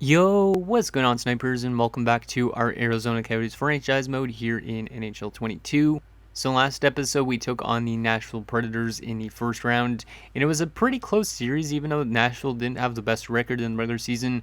Yo, what's going on, snipers, and welcome back to our Arizona Coyotes franchise mode here in NHL 22. So last episode we took on the Nashville Predators in the first round, and it was a pretty close series. Even though Nashville didn't have the best record in the regular season,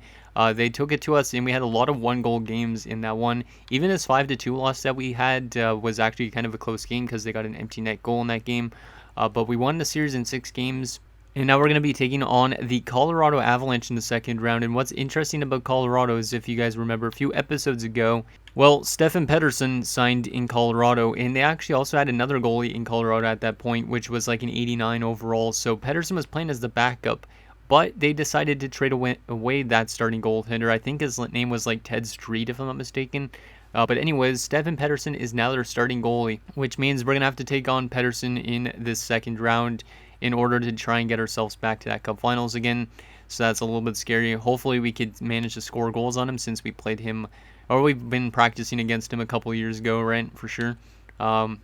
they took it to us, and we had a lot of one-goal games in that one. Even this 5-2 loss that we had was actually kind of a close game because they got an empty net goal in that game. But we won the series in 6 games. And now we're going to be taking on the Colorado Avalanche in the second round. And what's interesting about Colorado is, if you guys remember a few episodes ago, well, Stefan Petersson signed in Colorado, and they actually also had another goalie in Colorado at that point, which was like an 89 overall. So Petersson was playing as the backup, but they decided to trade away that starting goaltender. I think his name was like Ted Street, if I'm not mistaken. But anyways, Stefan Petersson is now their starting goalie, which means we're going to have to take on Petersson in this second round in order to try and get ourselves back to that Cup Finals again. So that's a little bit scary. Hopefully we could manage to score goals on him, since we played him, or we've been practicing against him a couple years ago, right? For sure. So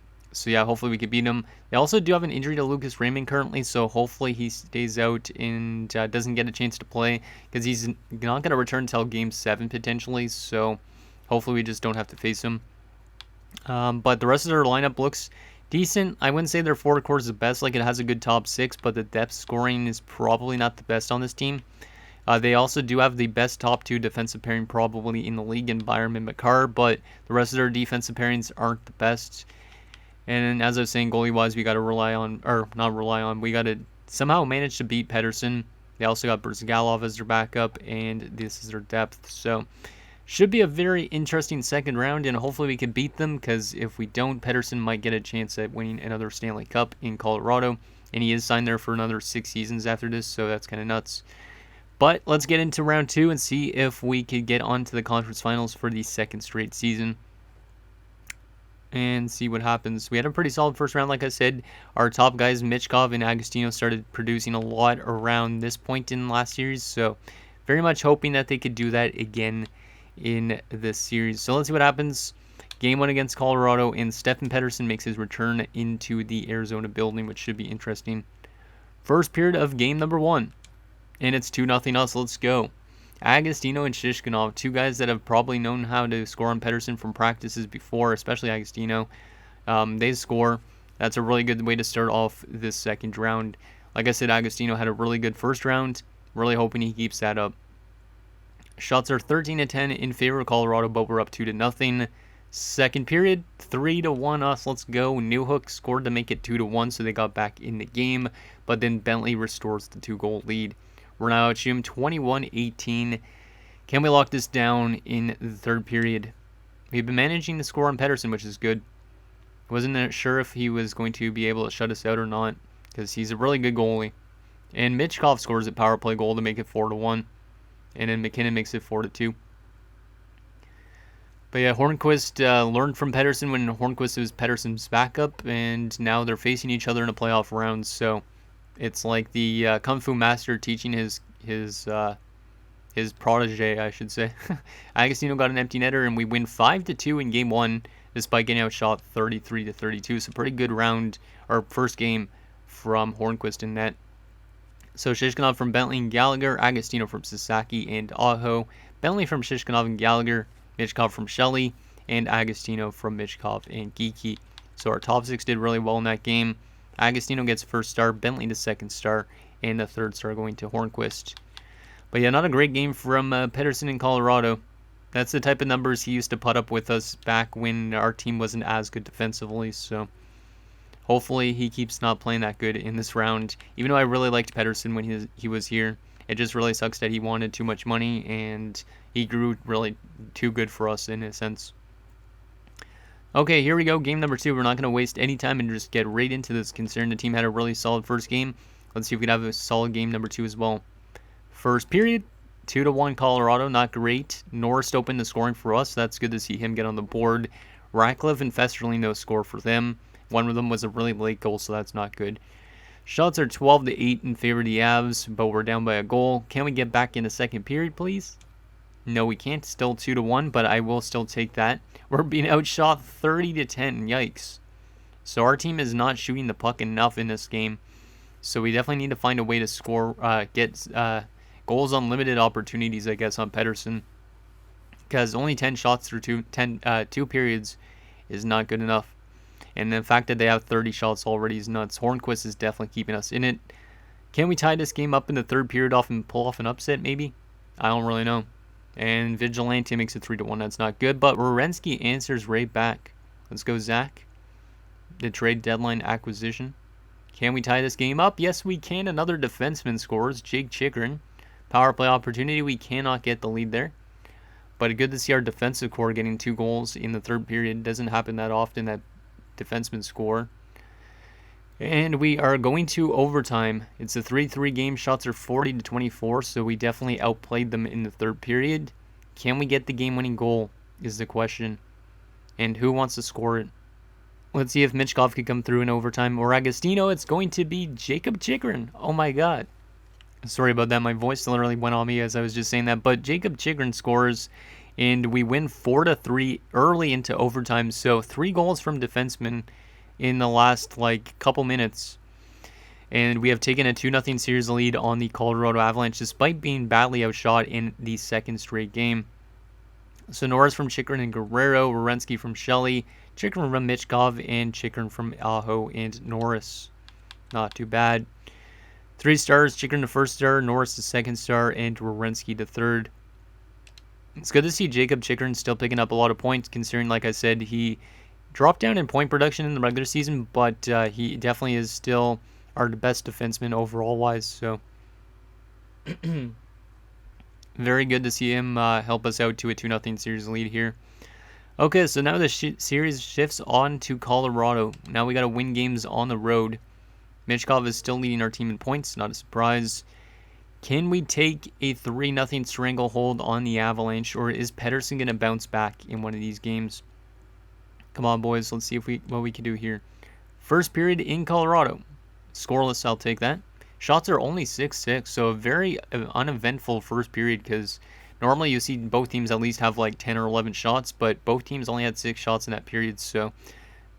yeah, hopefully we could beat him. They also do have an injury to Lucas Raymond currently, so hopefully he stays out and doesn't get a chance to play, because he's not going to return until Game 7 potentially, so hopefully we just don't have to face him. But the rest of their lineup looks decent. I wouldn't say their forward core is the best. Like, it has a good top 6, but the depth scoring is probably not the best on this team. They also do have the best top 2 defensive pairing probably in the league in Byram and Makar, but the rest of their defensive pairings aren't the best. And as I was saying, goalie-wise, we got to we got to somehow manage to beat Petersson. They also got Brzgalov as their backup, and this is their depth. So should be a very interesting second round, and hopefully we can beat them, because if we don't, Petersson might get a chance at winning another Stanley Cup in Colorado, and he is signed there for another 6 seasons after this, so that's kind of nuts. But let's get into round 2 and see if we could get onto the conference finals for the second straight season and see what happens. We had a pretty solid first round, like I said. Our top guys, Michkov and Agostino, started producing a lot around this point in last series, so very much hoping that they could do that again in this series. So let's see what happens. Game 1 against Colorado, and Stefan Petersson makes his return into the Arizona building, which should be interesting. First period of game number 1, and it's 2-0 us. Let's go. Agostino and Shishkinov, 2 guys that have probably known how to score on Petersson from practices before, especially Agostino. They score. That's a really good way to start off this second round. Like I said, Agostino had a really good first round. Really hoping he keeps that up. Shots are 13-10 in favor of Colorado, but we're up 2-0. Second period, 3-1 us. Let's go. Newhook scored to make it 2-1, so they got back in the game, but then Bentley restores the 2-goal lead. We're now at 21-18. Can we lock this down in the third period? We've been managing to score on Petersson, which is good. Wasn't sure if he was going to be able to shut us out or not, because he's a really good goalie. And Michkov scores a power play goal to make it 4-1. And then McKinnon makes it 4-2. But yeah, Hornquist learned from Petersson when Hornquist was Pettersson's backup, and now they're facing each other in a playoff round. So it's like the Kung Fu Master teaching his protege, I should say. Agostino got an empty netter, and we win 5-2 in game 1, despite getting outshot 33-32. So pretty good round, or first game, from Hornquist in net. So Shishkinov from Bentley and Gallagher, Agostino from Sasaki and Aho, Bentley from Shishkinov and Gallagher, Michkov from Shelley, and Agostino from Michkov and Geeky. So our top 6 did really well in that game. Agostino gets first star, Bentley the second star, and the third star going to Hornquist. But yeah, not a great game from Petersson in Colorado. That's the type of numbers he used to put up with us back when our team wasn't as good defensively, so hopefully he keeps not playing that good in this round. Even though I really liked Petersson when he was here, it just really sucks that he wanted too much money, and he grew really too good for us in a sense. Okay, here we go. Game number 2. We're not going to waste any time and just get right into this, considering the team had a really solid first game. Let's see if we can have a solid game number 2 as well. First period, 2-1 Colorado. Not great. Norris opened the scoring for us. That's good to see him get on the board. Ratcliffe and Festerling, no score for them. One of them was a really late goal, so that's not good. Shots are 12-8 in favor of the Avs, but we're down by a goal. Can we get back in the second period, please? No, we can't. Still 2-1, but I will still take that. We're being outshot 30-10. Yikes. So our team is not shooting the puck enough in this game. So we definitely need to find a way to score, get goals on limited opportunities, I guess, on Petersson. Because only 10 shots through two periods is not good enough. And the fact that they have 30 shots already is nuts. Hornquist is definitely keeping us in it. Can we tie this game up in the third period off and pull off an upset, maybe? I don't really know. And Vigilante makes it 3-1. That's not good. But Werenski answers right back. Let's go, Zach. The trade deadline acquisition. Can we tie this game up? Yes, we can. Another defenseman scores. Jake Chikrin. Power play opportunity. We cannot get the lead there. But good to see our defensive core getting 2 goals in the third period. It doesn't happen that often that defensemen score. And we are going to overtime. It's a 3-3 game. Shots are 40-24, so we definitely outplayed them in the third period. Can we get the game-winning goal is the question. And who wants to score it? Let's see if Michkov could come through in overtime. Or Agostino, it's going to be Jacob Chikrin. Oh my god. Sorry about that. My voice literally went on me as I was just saying that. But Jacob Chikrin scores, and we win 4-3 early into overtime. So 3 goals from defensemen in the last couple minutes. And we have taken a 2-0 series lead on the Colorado Avalanche despite being badly outshot in the second straight game. So Norris from Chikrin and Guerrero, Werenski from Shelley, Chikrin from Michkov, and Chikrin from Aho and Norris. Not too bad. 3 stars, Chikrin the first star, Norris the second star, and Werenski the third. It's good to see Jacob Chikrin still picking up a lot of points, considering, like I said, he dropped down in point production in the regular season, but he definitely is still our best defenseman overall-wise, so very good to see him help us out to a 2-0 series lead here. Okay, so now the series shifts on to Colorado. Now we got to win games on the road. Michkov is still leading our team in points, not a surprise. Can we take a 3-0 stranglehold on the Avalanche, or is Petersson going to bounce back in one of these games? Come on, boys, let's see what we can do here. First period in Colorado. Scoreless, I'll take that. Shots are only 6-6, so a very uneventful first period because normally you see both teams at least have 10 or 11 shots, but both teams only had 6 shots in that period, so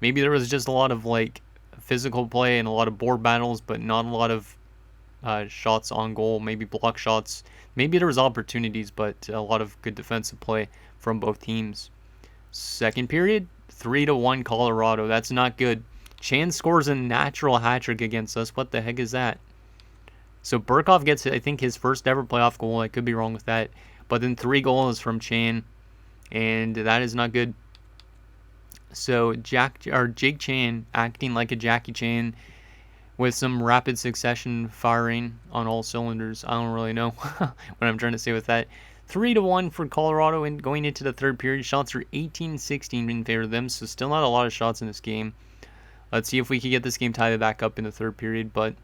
maybe there was just a lot of physical play and a lot of board battles, but not a lot of shots on goal, maybe block shots. Maybe there was opportunities, but a lot of good defensive play from both teams. Second period, 3-1 Colorado. That's not good. Chan scores a natural hat trick against us. What the heck is that? So Burkov gets, I think, his first ever playoff goal. I could be wrong with that. But then 3 goals from Chan, and that is not good. So Jake Chan acting like a Jackie Chan with some rapid succession firing on all cylinders. I don't really know what I'm trying to say with that. 3-1 for Colorado, and going into the third period, shots are 18-16 in favor of them, so still not a lot of shots in this game. Let's see if we can get this game tied back up in the third period, but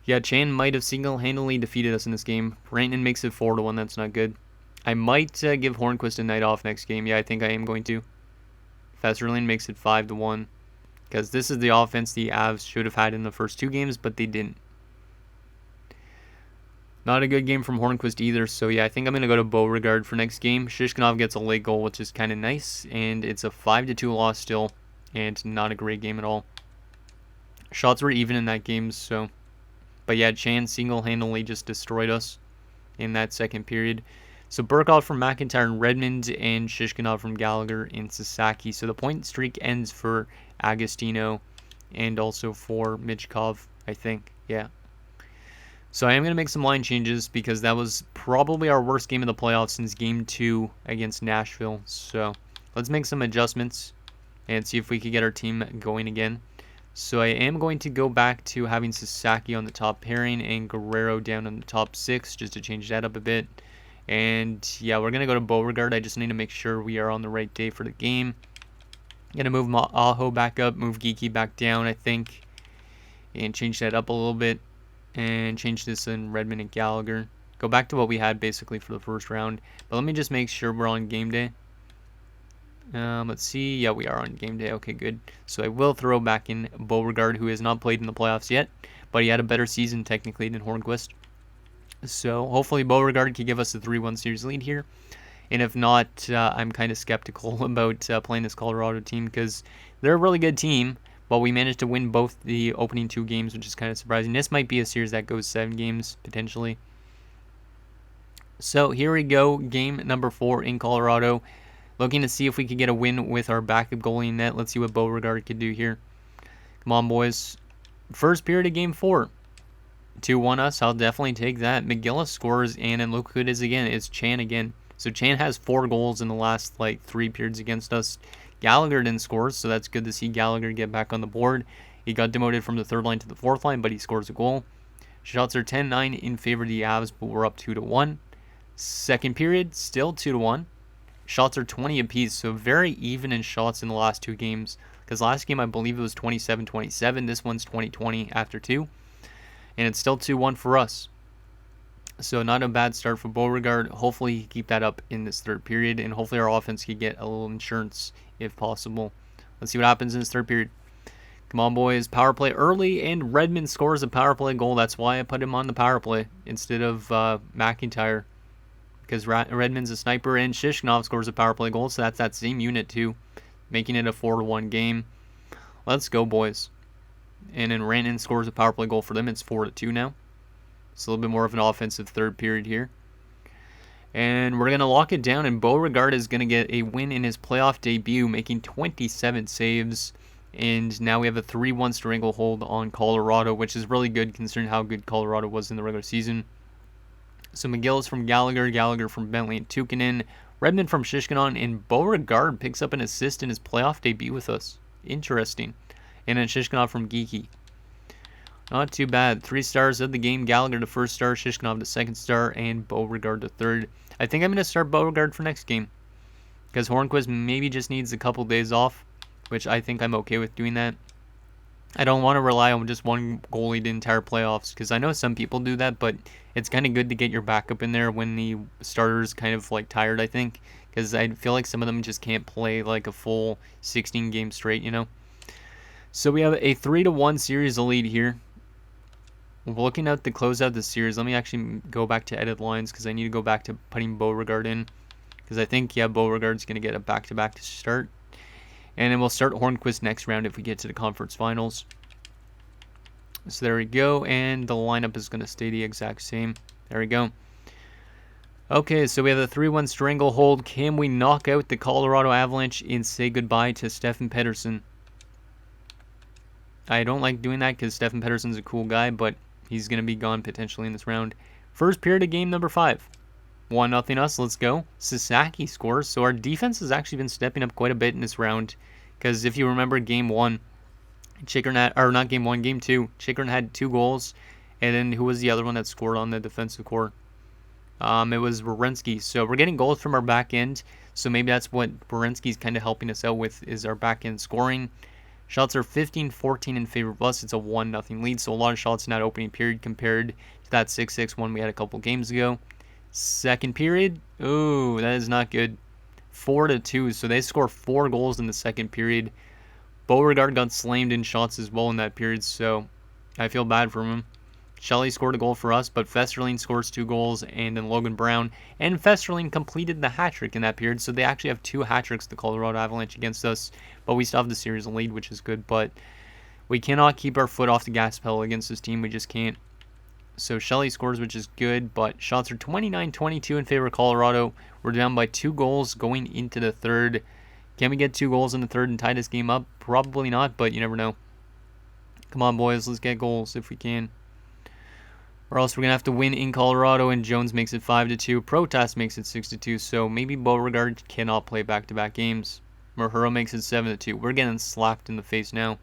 yeah, Chan might have single-handedly defeated us in this game. Rantanen makes it 4-1, that's not good. I might give Hornquist a night off next game. Yeah, I think I am going to. Fesserlin makes it 5-1, because this is the offense the Avs should have had in the first 2 games, but they didn't. Not a good game from Hornquist either, so yeah, I think I'm going to go to Beauregard for next game. Shishkinov gets a late goal, which is kind of nice, and it's a 5-2 loss still, and not a great game at all. Shots were even in that game, so... But yeah, Chan single-handedly just destroyed us in that second period. So Burkov from McIntyre and Redmond, and Shishkinov from Gallagher and Sasaki. So the point streak ends for Agostino, and also for Michkov, I think, yeah. So I am going to make some line changes because that was probably our worst game of the playoffs since Game 2 against Nashville. So let's make some adjustments and see if we can get our team going again. So I am going to go back to having Sasaki on the top pairing and Guerrero down on the top 6 just to change that up a bit. And yeah, we're going to go to Beauregard. I just need to make sure we are on the right day for the game. I'm going to move Aho back up, move Geeky back down, I think, and change that up a little bit. And change this in Redmond and Gallagher. Go back to what we had basically for the first round. But let me just make sure we're on game day. Let's see. Yeah, we are on game day. Okay, good. So I will throw back in Beauregard, who has not played in the playoffs yet, but he had a better season technically than Hornquist. So hopefully Beauregard can give us a 3-1 series lead here. And if not, I'm kind of skeptical about playing this Colorado team because they're a really good team. But we managed to win both the opening 2 games, which is kind of surprising. This might be a series that goes 7 games, potentially. So here we go, game number 4 in Colorado. Looking to see if we could get a win with our backup goalie in net. Let's see what Beauregard could do here. Come on, boys. First period of game 4. 2-1 us. I'll definitely take that. McGillis scores, and then look who it is again. It's Chan again. So Chan has 4 goals in the last 3 periods against us. Gallagher didn't score, so that's good to see Gallagher get back on the board. He got demoted from the 3rd line to the 4th line, but he scores a goal. Shots are 10-9 in favor of the Avs, but we're up 2-1. Second period, still 2-1. Shots are 20 apiece, so very even in shots in the last 2 games. Because last game, I believe it was 27-27. This one's 20-20 after 2. And it's still 2-1 for us. So not a bad start for Beauregard. Hopefully he keep that up in this 3rd period. And hopefully our offense can get a little insurance if possible. Let's see what happens in this 3rd period. Come on, boys. Power play early, and Redmond scores a power play goal. That's why I put him on the power play instead of McIntyre. Because Redmond's a sniper, and Shishkinov scores a power play goal. So that's that same unit too, making it a 4-1 game. Let's go, boys. And then Ranton scores a power play goal for them. It's 4-2 now. It's a little bit more of an offensive 3rd period here. And we're going to lock it down, and Beauregard is going to get a win in his playoff debut, making 27 saves. And now we have a 3-1 stranglehold on Colorado, which is really good considering how good Colorado was in the regular season. So McGillis from Gallagher, Gallagher from Bentley and Tukinen, Redmond from Shishkinon, and Beauregard picks up an assist in his playoff debut with us. Interesting. And then Shishkinov from Geeky. Not too bad. 3 stars of the game. Gallagher the 1st star, Shishkinov the 2nd star, and Beauregard the 3rd. I think I'm going to start Beauregard for next game. Because Hornquist maybe just needs a couple days off, which I think I'm okay with doing that. I don't want to rely on just one goalie the entire playoffs, because I know some people do that, but it's kind of good to get your backup in there when the starter's kind of tired, I think. Because I feel like some of them just can't play a full 16 games straight, you know. So we have a 3-1 series lead here. We're looking at the close out the series. Let me actually go back to edit lines because I need to go back to putting Beauregard in. Because I think, yeah, Beauregard's going to get a back-to-back to start. And then we'll start Hornquist next round if we get to the conference finals. So there we go. And the lineup is going to stay the exact same. There we go. Okay, so we have the 3-1 stranglehold. Can we knock out the Colorado Avalanche and say goodbye to Stefan Petersson? I don't like doing that because Stefan Petersson's a cool guy, but he's going to be gone potentially in this round. First period of game number 5. 1-0 us. Let's go. Sasaki scores. So our defense has actually been stepping up quite a bit in this round. Because if you remember game 1, Chikrin had, or not game 1, game 2, Chikrin had 2 goals. And then who was the other one that scored on the defensive core? It was Werenski. So we're getting goals from our back end. So maybe that's what Werenski's kind of helping us out with, is our back end scoring. Shots are 15-14 in favor of us. It's a 1-0 lead, so a lot of shots in that opening period compared to that 6-6 one we had a couple games ago. Second period, ooh, that is not good. 4-2, so they score 4 goals in the second period. Beauregard got slammed in shots as well in that period, so I feel bad for him. Shelley scored a goal for us, but Festerling scores 2 goals, and then Logan Brown. And Festerling completed the hat-trick in that period, so they actually have 2 hat-tricks, the Colorado Avalanche, against us. But we still have the series lead, which is good, but we cannot keep our foot off the gas pedal against this team. We just can't. So Shelley scores, which is good, but shots are 29-22 in favor of Colorado. We're down by 2 goals going into the 3rd. Can we get 2 goals in the 3rd and tie this game up? Probably not, but you never know. Come on, boys, let's get goals if we can. Or else we're going to have to win in Colorado, and Jones makes it 5-2. Protas makes it 6-2, so maybe Beauregard cannot play back-to-back games. Mahura makes it 7-2. We're getting slapped in the face now.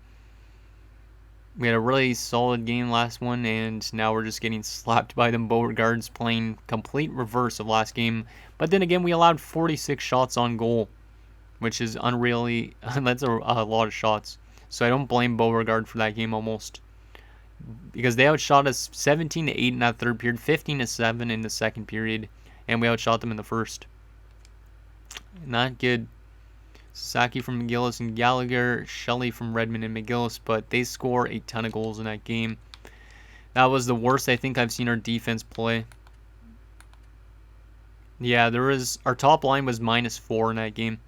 We had a really solid game last one, and now we're just getting slapped by them. Beauregard's playing complete reverse of last game. But then again, we allowed 46 shots on goal, which is unreally... that's a lot of shots. So I don't blame Beauregard for that game almost. Because they outshot us 17-8 in that 3rd period, 15-7 in the 2nd period, and we outshot them in the 1st. Not good. Sasaki from McGillis and Gallagher, Shelley from Redmond and McGillis, but they score a ton of goals in that game. That was the worst I think I've seen our defense play. Yeah, our top line was -4 in that game.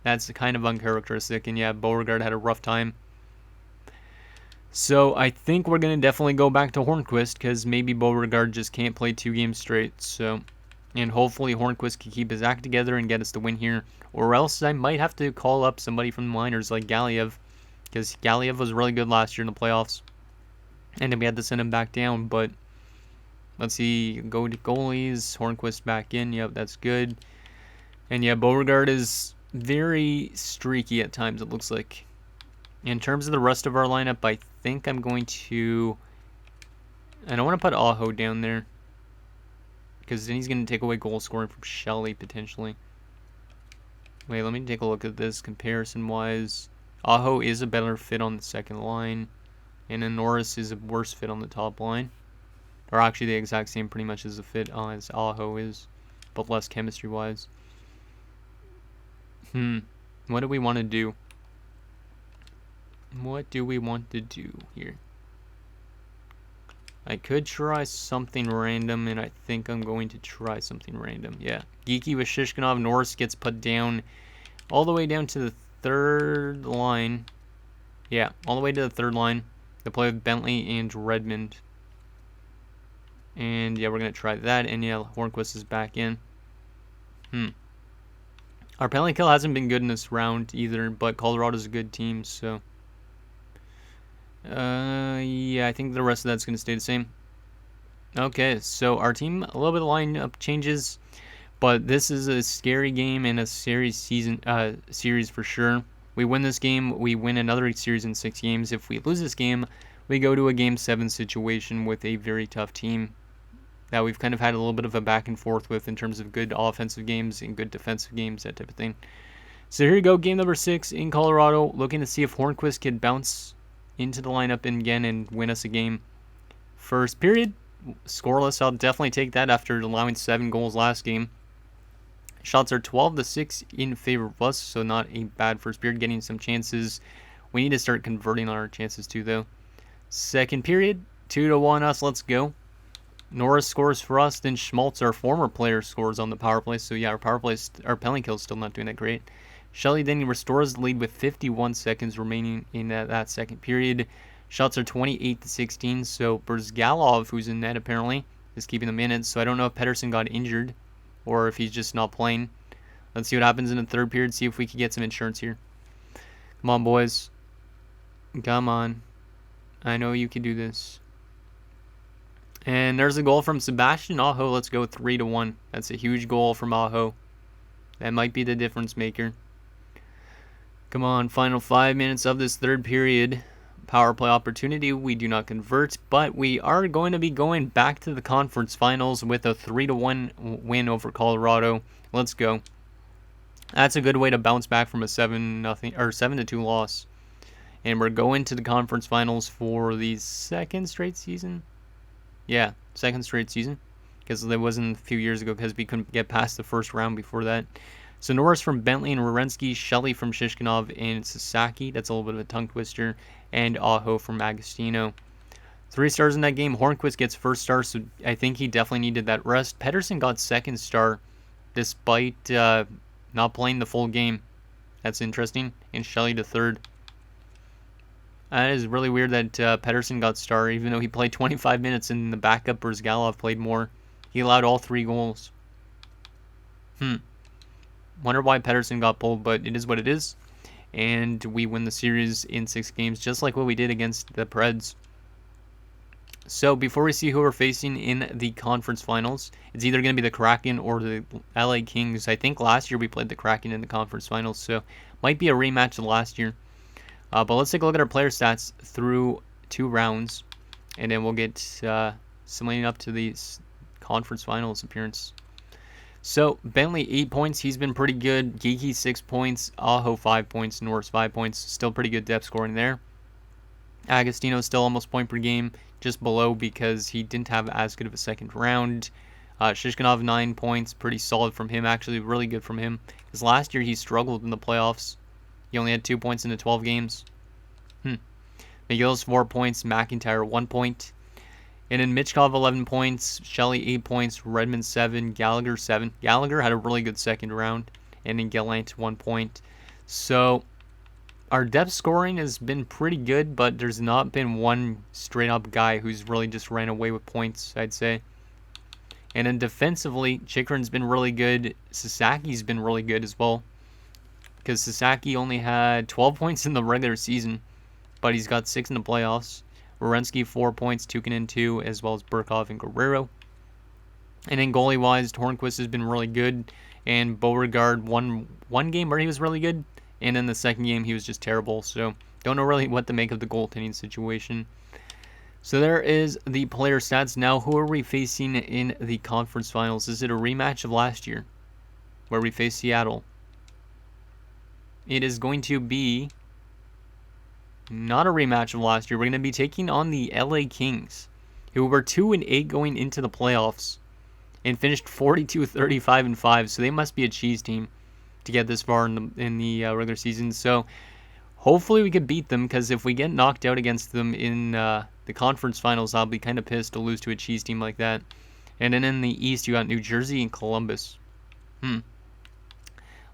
That's kind of uncharacteristic, and yeah, Beauregard had a rough time. So I think we're going to definitely go back to Hornquist because maybe Beauregard just can't play 2 games straight. So And hopefully Hornquist can keep his act together and get us the win here. Or else I might have to call up somebody from the minors like Galiev. Because Galiev was really good last year in the playoffs. And then we had to send him back down. But let's see. Go to goalies. Hornquist back in. Yep, that's good. And yeah, Beauregard is very streaky at times, it looks like. In terms of the rest of our lineup, I think I'm going to... I don't want to put Aho down there, because then he's going to take away goal scoring from Shelley, potentially. Wait, let me take a look at this comparison-wise. Aho is a better fit on the second line, and then Norris is a worse fit on the top line. Or actually the exact same pretty much as the fit as Aho is, but less chemistry-wise. What do we want to do? What do we want to do here? I could try something random, and I think I'm going to try something random. Yeah. Geeky with Shishkinov. Norris gets put down all the way down to the third line. Yeah, all the way to the third line. They play with Bentley and Redmond. And yeah, we're going to try that. And yeah, Hornquist is back in. Our penalty kill hasn't been good in this round either, but Colorado's a good team, so... yeah, I think the rest of that's going to stay the same. Okay, so our team, a little bit of lineup changes, but this is a scary game and a series for sure. We win this game, we win another series in 6 games. If we lose this game, we go to a Game 7 situation with a very tough team that we've kind of had a little bit of a back and forth with in terms of good offensive games and good defensive games, that type of thing. So here you go, game number 6 in Colorado, looking to see if Hornquist can bounce into the lineup again and win us a game. First period, scoreless. I'll definitely take that after allowing 7 goals last game. Shots are 12-6 in favor of us, so not a bad first period, getting some chances. We need to start converting on our chances too, though. Second period, 2-1 us, let's go. Norris scores for us, then Schmaltz, our former player, scores on the power play. So yeah, our penalty kill is still not doing that great. Shelley then restores the lead with 51 seconds remaining in that second period. Shots are 28-16, so Brzgalov, who's in net apparently, is keeping the minutes. So I don't know if Petersson got injured or if he's just not playing. Let's see what happens in the third period, see if we can get some insurance here. Come on, boys. Come on. I know you can do this. And there's a goal from Sebastian Aho. Let's go 3-1. That's a huge goal from Aho. That might be the difference maker. Come on, final 5 minutes of this third period. Power play opportunity. We do not convert, but we are going to be going back to the conference finals with a 3-1 win over Colorado. Let's go. That's a good way to bounce back from a 7-2 loss. And we're going to the conference finals for the second straight season. Yeah, second straight season, because it wasn't a few years ago because we couldn't get past the first round before that. So Norris from Bentley and Werenski, Shelley from Shishkinov and Sasaki, that's a little bit of a tongue twister, and Aho from Agostino. 3 stars in that game. Hornquist gets first star, so I think he definitely needed that rest. Petersson got second star despite not playing the full game. That's interesting. And Shelley to third. That is really weird that Petersson got star, even though he played 25 minutes and the backup Brzgalov played more. He allowed all 3 goals. Wonder why Petersson got pulled, but it is what it is. And we win the series in 6 games, just like what we did against the Preds. So before we see who we're facing in the conference finals, it's either going to be the Kraken or the LA Kings. I think last year we played the Kraken in the conference finals, so might be a rematch of last year. But let's take a look at our player stats through 2 rounds, and then we'll get summating up to the conference finals appearance. So, Bentley, 8 points. He's been pretty good. Geeky, 6 points. Aho, 5 points. Norris, 5 points. Still pretty good depth scoring there. Agostino still almost point per game, just below because he didn't have as good of a second round. Shishkinov, 9 points. Pretty solid from him, actually. Really good from him. Because last year he struggled in the playoffs. He only had 2 points in the 12 games. McGill's 4 points. McIntyre 1 point. And then Michkov 11 points. Shelley 8 points. Redmond 7. Gallagher 7. Gallagher had a really good second round. And then Gallant 1 point. So our depth scoring has been pretty good, but there's not been one straight up guy who's really just ran away with points, I'd say. And then defensively, Chikrin's been really good. Sasaki's been really good as well. Because Sasaki only had 12 points in the regular season, but he's got 6 in the playoffs. Werenski 4 points, Tukinen 2, as well as Burkov and Guerrero. And then goalie-wise, Hornquist has been really good. And Beauregard one game where he was really good. And then the second game, he was just terrible. So don't know really what to make of the goaltending situation. So there is the player stats. Now, who are we facing in the conference finals? Is it a rematch of last year where we faced Seattle? It is going to be not a rematch of last year. We're going to be taking on the LA Kings, who were 2-8 going into the playoffs and finished 42-35-5. So they must be a cheese team to get this far in the regular season. So hopefully we could beat them, because if we get knocked out against them in the conference finals, I'll be kind of pissed to lose to a cheese team like that. And then in the East, you got New Jersey and Columbus.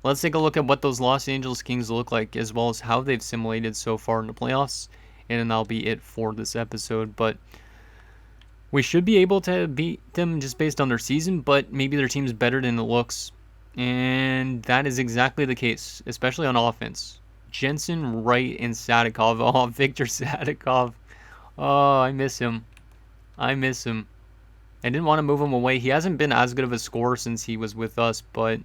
Let's take a look at what those Los Angeles Kings look like, as well as how they've simulated so far in the playoffs. And then that'll be it for this episode. But we should be able to beat them just based on their season, but maybe their team's better than it looks. And that is exactly the case, especially on offense. Jensen, Wright, and Sadikov. Oh, Victor Sadikov. Oh, I miss him. I didn't want to move him away. He hasn't been as good of a scorer since he was with us, but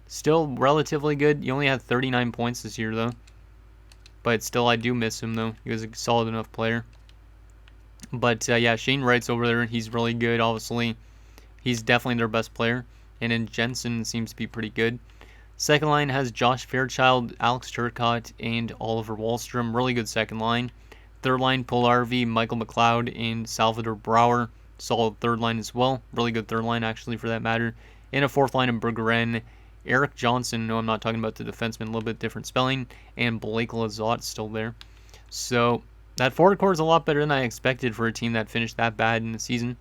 still relatively good. He only had 39 points this year, though. But still, I do miss him, though. He was a solid enough player. But, yeah, Shane Wright's over there. He's really good, obviously. He's definitely their best player. And then Jensen seems to be pretty good. Second line has Josh Fairchild, Alex Turcotte, and Oliver Wahlstrom. Really good second line. Third line, Puljujärvi, Michael McLeod, and Salvador Brouwer. Solid third line as well. Really good third line, actually, for that matter. And a fourth line of Berggren, Eric Johnson. No, I'm not talking about the defenseman. A little bit different spelling. And Blake Lizotte still there. So that forward core is a lot better than I expected for a team that finished that bad in the season.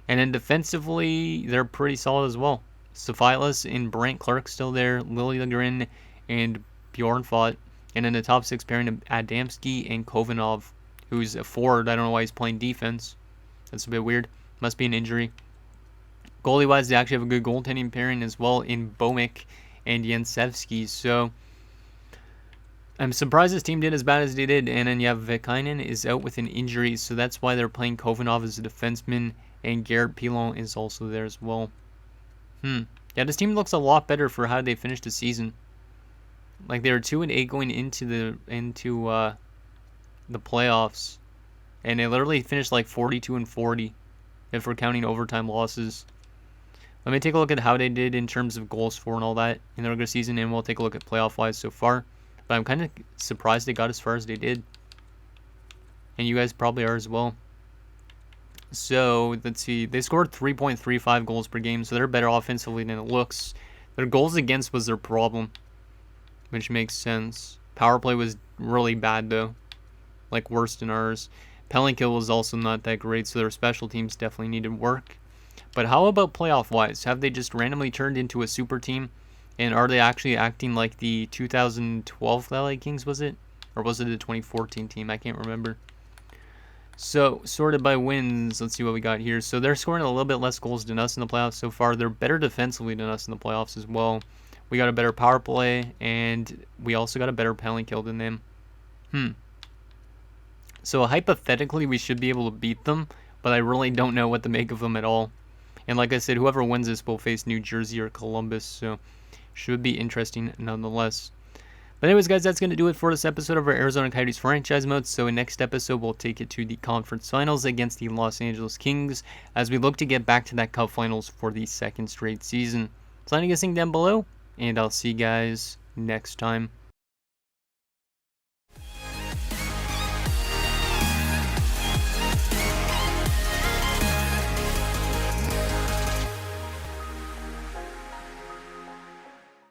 And then defensively, they're pretty solid as well. Sophilis and Brant Clark still there. Liljegren and Bjorn Fott. And in the top 6 pairing of Adamski and Kovanov, who's a forward. I don't know why he's playing defense. That's a bit weird. Must be an injury. Goalie-wise, they actually have a good goaltending pairing as well in Bomick and Jensevsky. So I'm surprised this team did as bad as they did. And then you have Vekainen is out with an injury, so that's why they're playing Kovanov as a defenseman. And Garrett Pilon is also there as well. Yeah, this team looks a lot better for how they finished the season. Like, they were 2-8 going into the playoffs, and they literally finished like 42-40 if we're counting overtime losses. Let me take a look at how they did in terms of goals for and all that in the regular season, and we'll take a look at playoff-wise so far. But I'm kind of surprised they got as far as they did, and you guys probably are as well. So, let's see. They scored 3.35 goals per game, so they're better offensively than it looks. Their goals against was their problem, which makes sense. Power play was really bad, though. Like, worse than ours. Penalty kill was also not that great, so their special teams definitely needed work. But how about playoff-wise? Have they just randomly turned into a super team? And are they actually acting like the 2012 LA Kings, was it? Or was it the 2014 team? I can't remember. So, sorted by wins, let's see what we got here. So, they're scoring a little bit less goals than us in the playoffs so far. They're better defensively than us in the playoffs as well. We got a better power play, and we also got a better penalty kill than them. So, hypothetically, we should be able to beat them, but I really don't know what to make of them at all. And like I said, whoever wins this will face New Jersey or Columbus, so should be interesting nonetheless. But anyways, guys, that's going to do it for this episode of our Arizona Coyotes franchise mode. So in next episode, we'll take it to the conference finals against the Los Angeles Kings as we look to get back to that Cup finals for the second straight season. So let me guessing down below, and I'll see you guys next time.